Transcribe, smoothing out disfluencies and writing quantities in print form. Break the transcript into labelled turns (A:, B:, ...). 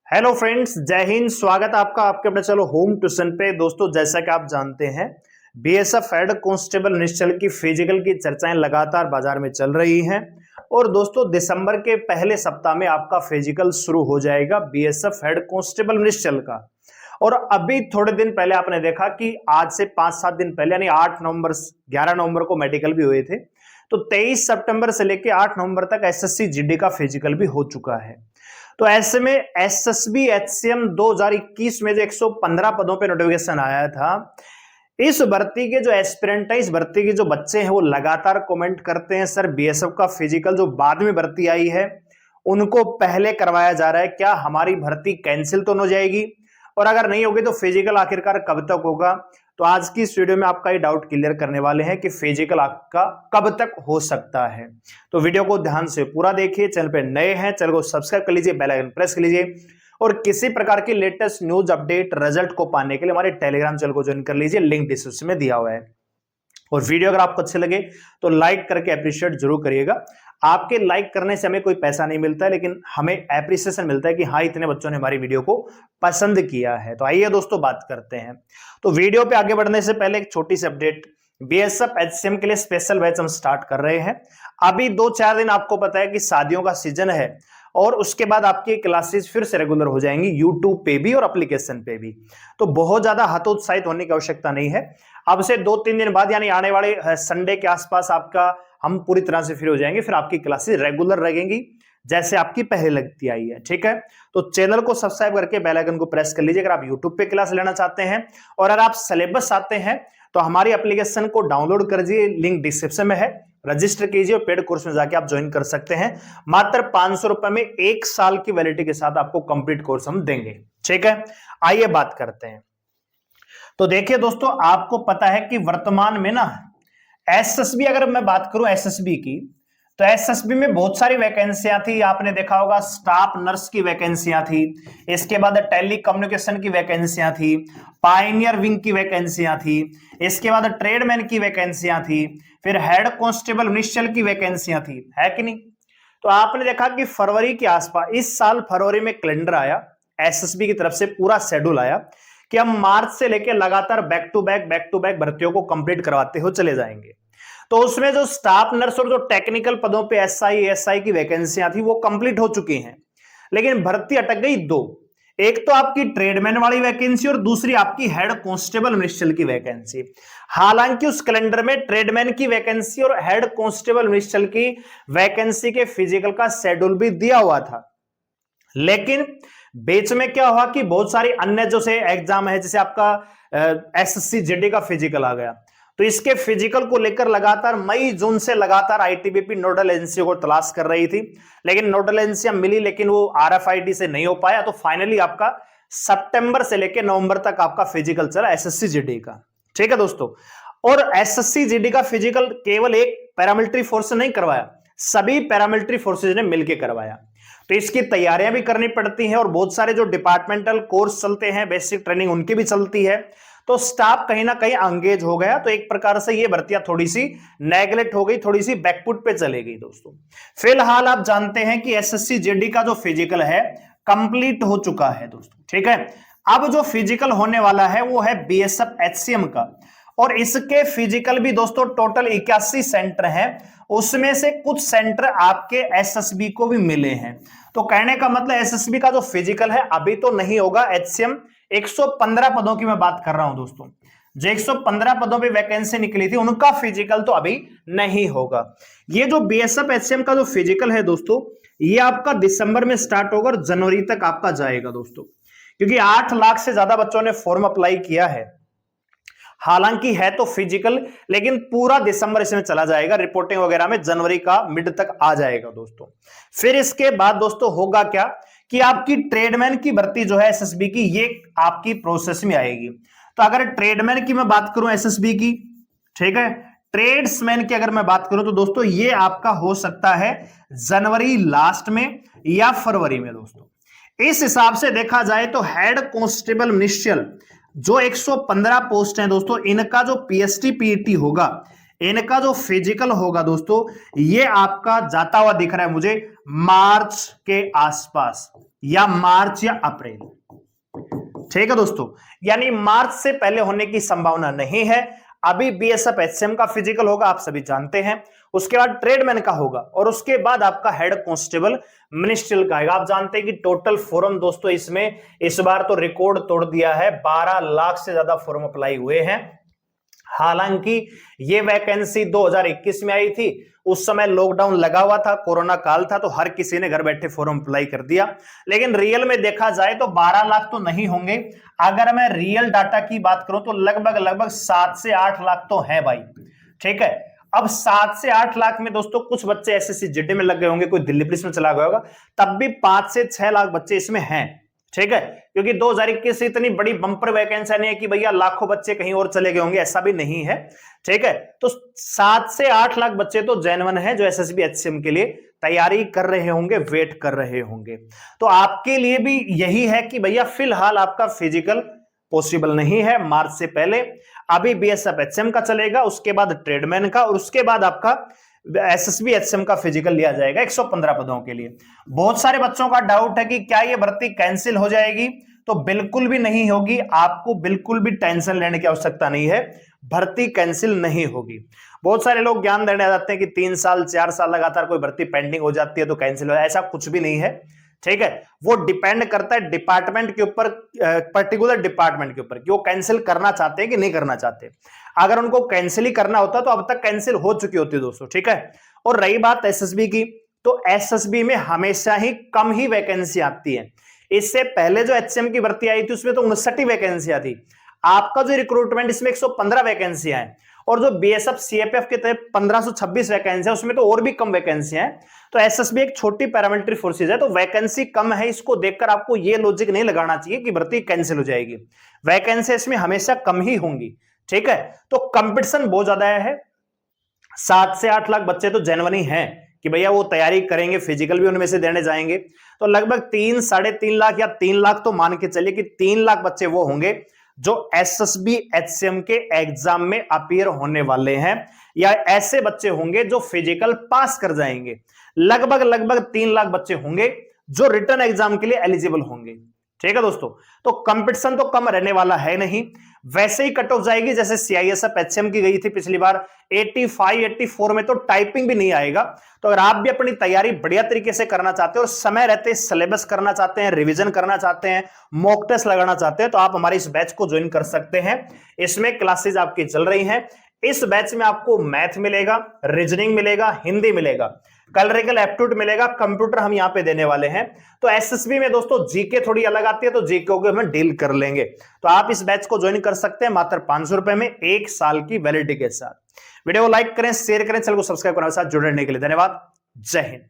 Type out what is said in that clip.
A: Hello friends, जय हिंद। स्वागत है आपका आपके अपने चलो होम ट्यूशन पे। दोस्तों, जैसा कि आप जानते हैं, बीएसएफ हेड कांस्टेबल निश्चल की फिजिकल की चर्चाएं लगातार बाजार में चल रही हैं। और दोस्तों, दिसंबर के पहले सप्ताह में आपका फिजिकल शुरू हो जाएगा बीएसएफ हेड कांस्टेबल निश्चल का। और अभी थोड़े दिन पहले आपने देखा कि आज से 5-7 दिन पहले यानी 8 नवंबर 11 नवंबर को मेडिकल भी हुए थे। तो 23 सितंबर से लेकर 8 नवंबर तक एसएससी जीडी का फिजिकल भी हो चुका है। तो ऐसे में एसएसबी एचसीएम 2021 में जो 115 पदों पे नोटिफिकेशन आया था, इस भर्ती के जो एस्पिरेंट है, इस भर्ती के जो बच्चे हैं, वो लगातार कमेंट करते हैं, सर बीएसएफ का फिजिकल जो बाद में भर्ती आई है उनको पहले करवाया जा रहा है, क्या हमारी भर्ती कैंसिल तो नहीं हो जाएगी, और अगर नहीं होगी तो फिजिकल आखिरकार कब तक होगा। तो आज की इस वीडियो में आपका ये डाउट क्लियर करने वाले हैं कि फिजिकल आपका कब तक हो सकता है। तो वीडियो को ध्यान से पूरा देखिए। चैनल पे नए हैं, चैनल को सब्सक्राइब कर लीजिए, बेल आइकन प्रेस कर लीजिए, और किसी प्रकार की लेटेस्ट न्यूज अपडेट रिजल्ट को पाने के लिए हमारे टेलीग्राम चैनल को ज्वाइन कर लीजिए, लिंक डिस्क्रिप्शन में दिया हुआ है। और वीडियो अगर आपको अच्छे लगे तो लाइक करके अप्रिशिएट जरूर करिएगा। आपके लाइक करने से हमें कोई पैसा नहीं मिलता है, लेकिन हमें एप्रिसिएशन मिलता है कि हाँ, इतने बच्चों ने हमारी वीडियो को पसंद किया है। तो आइए दोस्तों बात करते हैं। तो वीडियो पे आगे बढ़ने से पहले एक छोटी सी अपडेट, बीएसएफ एचसीएम के लिए स्पेशल बैच हम स्टार्ट कर रहे हैं। अभी 2-4 दिन आपको पता है कि शादियों का सीजन है, और उसके बाद आपकी क्लासेस फिर से रेगुलर हो जाएंगी यूट्यूब पे भी और एप्लीकेशन पे भी। तो बहुत ज्यादा हतोत्साहित होने की आवश्यकता नहीं है। अब से 2-3 दिन बाद यानी आने वाले संडे के आसपास आपका हम पूरी तरह से फ्री हो जाएंगे, फिर आपकी क्लासेस रेगुलर रहेंगी जैसे आपकी पहले लगती आई है। ठीक है, तो चैनल को सब्सक्राइब करके बेल आइकन को प्रेस कर लीजिए अगर आप यूट्यूब पे क्लास लेना चाहते हैं। और अगर आप सिलेबस चाहते हैं तो हमारी एप्लीकेशन को डाउनलोड कर लीजिए, लिंक डिस्क्रिप्शन में है, रजिस्टर कीजिए और पेड कोर्स में जाके आप ज्वाइन कर सकते हैं। मात्र 500 रुपए में 1 साल की वैलिडिटी के साथ आपको कंप्लीट कोर्स हम देंगे। ठीक है, आइए बात करते हैं। तो देखिए दोस्तों, आपको पता है कि वर्तमान में ना एसएसबी, अगर मैं बात करूं एसएसबी की, तो एसएसबी में बहुत सारी वैकेंसियां थी। आपने देखा होगा स्टाफ नर्स की वैकेंसियां थी, इसके बाद टेली कम्युनिकेशन की वैकेंसियां थी, पायनियर विंग की वैकेंसियां थी, इसके बाद ट्रेडमैन की वैकेंसियां थी, फिर हेड कांस्टेबल निश्चल की वैकेंसियां थी, है कि नहीं। तो आपने देखा कि फरवरी के आसपास, इस साल फरवरी में कैलेंडर आया, एसएसबी की तरफ से पूरा शेड्यूल आया कि हम मार्च से लेकर लगातार बैक टू बैक भर्तियों को कंप्लीट करवाते हो चले जाएंगे। तो उसमें जो स्टाफ नर्स और जो टेक्निकल पदों पे एसआई की वैकेंसियां थी वो कंप्लीट हो चुकी हैं, लेकिन भर्ती अटक गई 2। एक तो आपकी ट्रेडमैन वाली वैकेंसी और दूसरी आपकी हेड कांस्टेबल मिनिस्ट्रियल की वैकेंसी। हालांकि उस कैलेंडर में ट्रेडमैन की वैकेंसी और हेड कांस्टेबल मिनिस्ट्रियल की वैकेंसी के फिजिकल का शेड्यूल भी दिया हुआ था, लेकिन बीच में क्या हुआ कि बहुत सारी अन्य जो से एग्जाम है, जैसे आपका एसएससी जीडी का फिजिकल आ गया, तो इसके फिजिकल को लेकर लगातार मई जून से लगातार आईटीबीपी नोडल एजेंसियों को तलाश कर रही थी, लेकिन नोडल एजेंसियां मिली, लेकिन वो आरएफआईडी से नहीं हो पाया। तो फाइनली आपका सितंबर से लेकर नवंबर तक आपका फिजिकल चला एसएससी जीडी का। ठीक है दोस्तों, और एसएससी जीडी का फिजिकल केवल एक पैरामिलिट्री फोर्स ने नहीं करवाया, सभी पैरामिलिट्री फोर्सेज ने मिलकर करवाया। तो इसकी तैयारियां भी करनी पड़ती हैं, और बहुत सारे जो डिपार्टमेंटल कोर्स चलते हैं, बेसिक ट्रेनिंग उनकी भी चलती है। तो स्टाफ कहीं ना कहीं एंगेज हो गया, तो एक प्रकार से ये भर्तियां थोड़ी सी नेगलेक्ट हो गई, थोड़ी सी बैकफुट पे चले गई दोस्तों। फिलहाल आप जानते हैं कि एसएससी जीडी का जो फिजिकल है कंप्लीट हो चुका है दोस्तों। ठीक है, अब जो फिजिकल होने वाला है वो है बीएसएफ एचसीएम का, और इसके फिजिकल भी दोस्तों टोटल 81 सेंटर हैं, उसमें से कुछ सेंटर आपके एसएसबी को भी मिले हैं। तो कहने का मतलब एसएसबी का जो फिजिकल है अभी तो नहीं होगा। एचसीएम 115 पदों की मैं बात कर रहा हूं दोस्तों, जो 115 पदों पे वैकेंसी निकली थी उनका फिजिकल तो अभी नहीं होगा। ये जो बीएसएफ एचसीएम का जो फिजिकल है दोस्तों, ये आपका दिसंबर में स्टार्ट होगा और जनवरी तक आपका जाएगा दोस्तों, क्योंकि 8 लाख से ज्यादा बच्चों ने फॉर्म अप्लाई किया है। हालांकि है तो फिजिकल, लेकिन पूरा दिसंबर इसमें चला जाएगा, रिपोर्टिंग वगैरह में जनवरी का मिड तक आ जाएगा दोस्तों। फिर इसके बाद दोस्तों होगा क्या कि आपकी ट्रेडमैन की भर्ती जो है एसएसबी की, ये आपकी प्रोसेस में आएगी। तो अगर ट्रेडमैन की मैं बात करूं एसएसबी की, ठीक है, ट्रेड्समैन की अगर मैं बात करूं तो दोस्तों ये आपका हो सकता है जनवरी लास्ट में या फरवरी में दोस्तों। इस हिसाब से देखा जाए तो हेड कांस्टेबल मिनिस्ट्रियल जो 115 पोस्ट हैं दोस्तों, इनका जो पीएसटी पीईटी होगा, इनका जो फिजिकल होगा दोस्तों, ये आपका जाता हुआ दिख रहा है मुझे मार्च के आसपास। या मार्च या अप्रैल। ठीक है दोस्तों, यानी मार्च से पहले होने की संभावना नहीं है। अभी बीएसएफ एचसीएम का फिजिकल होगा, आप सभी जानते हैं। उसके बाद ट्रेडमैन का होगा और उसके बाद आपका हेड कांस्टेबल मिनिस्ट्रियल का आएगा। आप जानते हैं कि टोटल फॉर्म दोस्तों इसमें इस बार तो रिकॉर्ड तोड़ दिया है, 12 लाख से ज्यादा फॉर्म अप्लाई हुए हैं। हालांकि ये वैकेंसी 2021 में आई थी, उस समय लॉकडाउन लगा हुआ था, कोरोना काल था, तो हर किसी ने घर बैठे फॉर्म अप्लाई कर दिया। लेकिन रियल में देखा जाए तो 12 लाख तो नहीं होंगे। अगर मैं रियल डाटा की बात करूं तो लगभग 7 से 8 लाख तो है भाई। ठीक है, अब 7 से 8 लाख में दोस्तों कुछ बच्चे एसएससी जीडी में लग गए होंगे, कोई दिल्ली पुलिस में चला गया होगा, तब भी 5 से 6 लाख बच्चे इसमें हैं। ठीक है, क्योंकि 2021 से इतनी बड़ी बंपर वैकेंसी नहीं है कि भैया लाखों बच्चे कहीं और चले गए होंगे, ऐसा भी नहीं है। ठीक है, तो 7 से 8 लाख बच्चे तो जेन्युइन है जो एसएसबी एचसीएम के लिए तैयारी कर रहे होंगे, वेट कर रहे होंगे। तो आपके लिए भी यही है कि भैया फिलहाल आपका फिजिकल पॉसिबल नहीं है मार्च से पहले। अभी बीएसएफ एचसीएम का चलेगा, उसके बाद ट्रेडमैन का, और उसके बाद आपका एसएसबी एचसीएम का फिजिकल लिया जाएगा 115 पदों के लिए। बहुत सारे बच्चों का डाउट है कि क्या ये भर्ती कैंसिल हो जाएगी, तो बिल्कुल भी नहीं होगी। आपको बिल्कुल भी टेंशन लेने की आवश्यकता नहीं है, भर्ती कैंसिल नहीं होगी। बहुत सारे लोग ज्ञान देने आ जाते हैं कि 3 साल 4 साल लगातार कोई भर्ती पेंडिंग हो जाती है तो कैंसिल हो, ऐसा कुछ भी नहीं है। ठीक है, वो डिपेंड करता है डिपार्टमेंट के ऊपर, पर्टिकुलर डिपार्टमेंट के ऊपर कि वो कैंसिल करना चाहते हैं कि नहीं करना चाहते। अगर उनको कैंसिल ही करना होता तो अब तक कैंसिल हो चुकी होती है दोस्तों। ठीक है, और रही बात एसएसबी की, तो एसएसबी में हमेशा ही कम ही वैकेंसी आती है। इससे पहले जो एचसीएम की भर्ती आई थी उसमें तो 59 वैकेंसियां थी। आपका जो रिक्रूटमेंट इसमें 115 वैकेंसियां हैं, और जो बीएसएफ सीएपीएफ के तहत 1526 वैकेंसी है, उसमें तो और भी कम वैकेंसियां हैं। तो एसएसबी एक छोटी पैरामिलिट्री फोर्सेज है, तो वैकेंसी कम है, इसको देखकर आपको ये लॉजिक नहीं लगाना चाहिए कि भर्ती कैंसिल हो जाएगी। वैकेंसी इसमें हमेशा कम ही होंगी। ठीक है, तो कंपटीशन बहुत ज्यादा है। 7 से 8 लाख बच्चे तो जेन्युइन हैं कि भैया वो तैयारी करेंगे, फिजिकल भी उनमें से देने जाएंगे। तो लगभग 3 साढ़े 3 लाख या 3 लाख तो मान के चलिए कि 3 लाख बच्चे वो होंगे जो एसएसबी एचसीएम के एग्जाम में अपीयर होने वाले हैं, या ऐसे बच्चे होंगे जो फिजिकल पास कर जाएंगे। लगभग 3 लाख बच्चे होंगे जो रिटर्न एग्जाम के लिए एलिजिबल होंगे। ठीक है दोस्तों, तो कंपटीशन तो कम रहने वाला है नहीं। वैसे ही कट ऑफ जाएगी जैसे सीआईएसएफ एचसीएम की गई थी पिछली बार 85 84 में, तो टाइपिंग भी नहीं आएगा। तो अगर आप भी अपनी तैयारी बढ़िया तरीके से करना चाहते हो और समय रहते सिलेबस करना चाहते हैं, रिवीजन करना चाहते हैं, मॉक टेस्ट लगाना चाहते हैं, तो आप हमारे इस बैच को ज्वाइन कर सकते हैं। इसमें क्लासेज आपकी चल रही हैं। इस बैच में आपको मैथ मिलेगा, रीजनिंग मिलेगा, हिंदी मिलेगा, कलरिकल एप्टीट्यूड मिलेगा, कंप्यूटर हम यहां पे देने वाले हैं। तो एसएसबी में दोस्तों जीके थोड़ी अलग आती है, तो जीके को हम डील कर लेंगे। तो आप इस बैच को ज्वाइन कर सकते हैं मात्र 500 रुपए में, 1 साल की वैलिडिटी के साथ। वीडियो को लाइक करें, शेयर करें, चैनल को सब्सक्राइब करने के साथ जुड़ने के लिए धन्यवाद। जय हिंद।